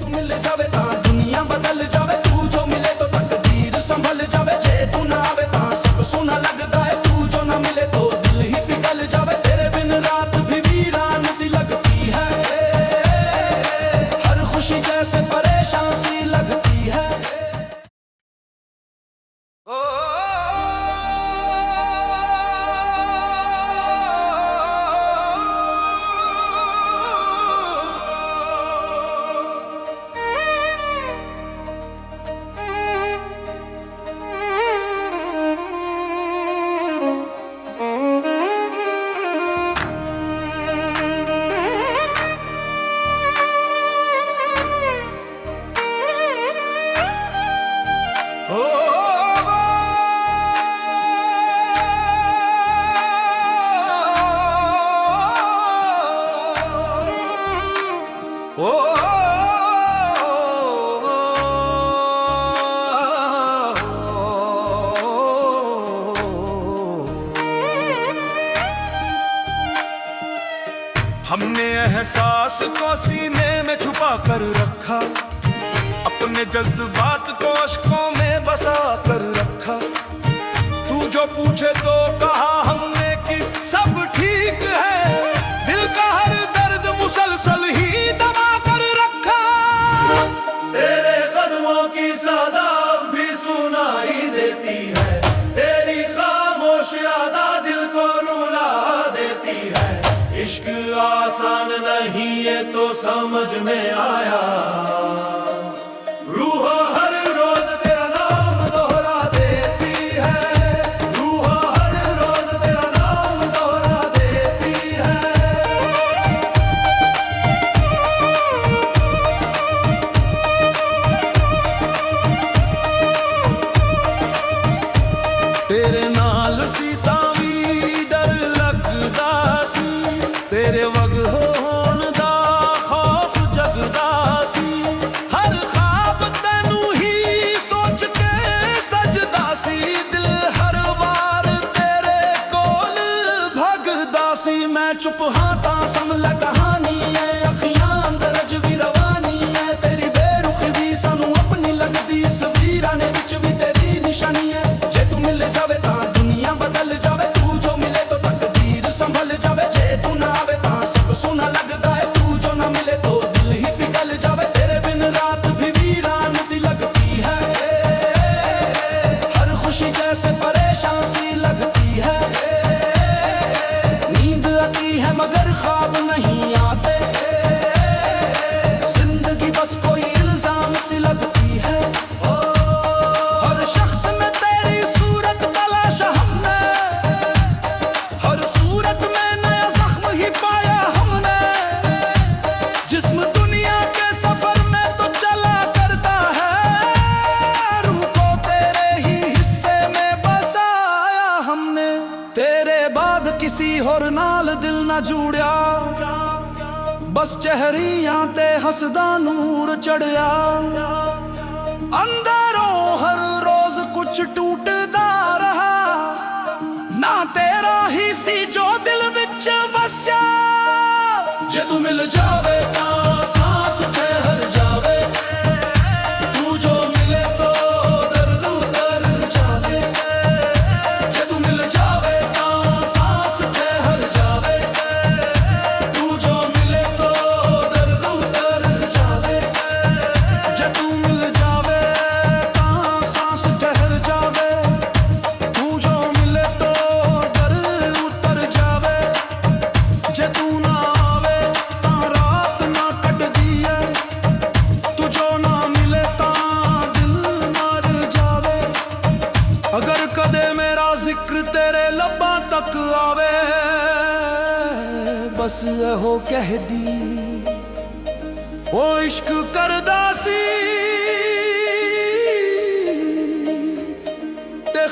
ਤੂੰ ਮਿਲ ਜਾਵੇ ਤਾਂ ਦੁਨੀਆ ਬਦਲ ਜਾਵੇ ਤੂੰ ਜੋ ਮਿਲੇ ਤਾਂ ਤਕਦੀਰ ਸੰਭਲ ਜਾਵੇ ਜੇ ਤੂੰ ਨਾ ਆਵੇ ਤਾਂ ਸਭ ਸੁਨਾ ਲੱਗਦਾ ਹੈ ਤੂੰ ਜੋ ਨਾ ਮਿਲੇ ਤਾਂ ਦਿਲ ਹੀ ਪਿਘਲ ਜਾਵੇ ਤੇਰੇ ਬਿਨ ਰਾਤ ਵੀ ਵੀਰਾਨ सी लगती है हर खुशी जैसे परेशान सी लगती है हमने एहसास को सीने में छुपा कर रखा, अपने जज्बात को अश्कों में बसा कर रखा। तू जो पूछे तो कहा हमने कि सब ठीक है, दिल का हर दर्द मुसलसल ही दबा कर रखा। तेरे कदमों की सदा भी सुनाई देती है, तेरी खामोश यादा दिल को रुला देती है। इश्क आसान नहीं ये तो समझ में आया, रूह हर रोज तेरा नाम दोहरा देती है, रूह हर रोज तेरा नाम दोहरा देती है। तेरे नाल सीता भी डर लगदा सी, तेरे वग होण दा खौफ जगदा सी। हर ख्वाब तैनू ही सोच के सजदा सी, दिल हर वार तेरे कोल भगदा सी। मैं चुप हां तां संभला कहानी है, अखियां अंदर अज भी रवानी है। तेरी बेरुखी भी सानू अपनी लगदी, इस वीराने विच भी तेरी निशानी है। जे तू मिल जावे तां दुनिया बदल जावे, तू जो मिले तो तकदीर संभल जावे। जे तू ना आवे तां सब सुना लगदा है, तू जो ना मिले तो दिल ही पिघल जावे। तेरे बिन रात भी वीरान सी लगती है, हर खुशी जैसे परेशान सी लगती है। नींद आती है मगर ख्वाब नहीं आते, जिंदगी बस कोई इल्जाम सी लगती है। हर शख्स में तेरी सूरत तलाशा हमने, हर सूरत में नया जख्म ही पाया हमने। जिस्म दुनिया के सफर में तो चला करता है, रूह को तेरे ही हिस्से में बसाया हमने। तेरे बाद किसी होर नाल दिल ना जुड़िया, बस चेहरियां ते हसदा नूर चढ़िया। अंदरों हर रोज कुछ टूटदा रहा, ना तेरा ही सी जो दिल विच वस्या। जे तू मिल जावे तां सांस ठहर जावे, तू जो मिले तो दर्द उतर जावे। जे तू मिल जावे तां सांस ठहर जावे, तू जो मिले तो दर्द उतर जावे। जे तू मिल जावे तां सांस ठहर जावे, तू जो मिले तो दर्द उतर जावे। जे तू ना आवे तां रात ना कटदी है, तू जो ना मिले तां दिल मर जावे। अगर कदे मेरा जिक्र तेरे लब्बां तक आवे, बस एहो कह दी ओ इश्क करदा सी ते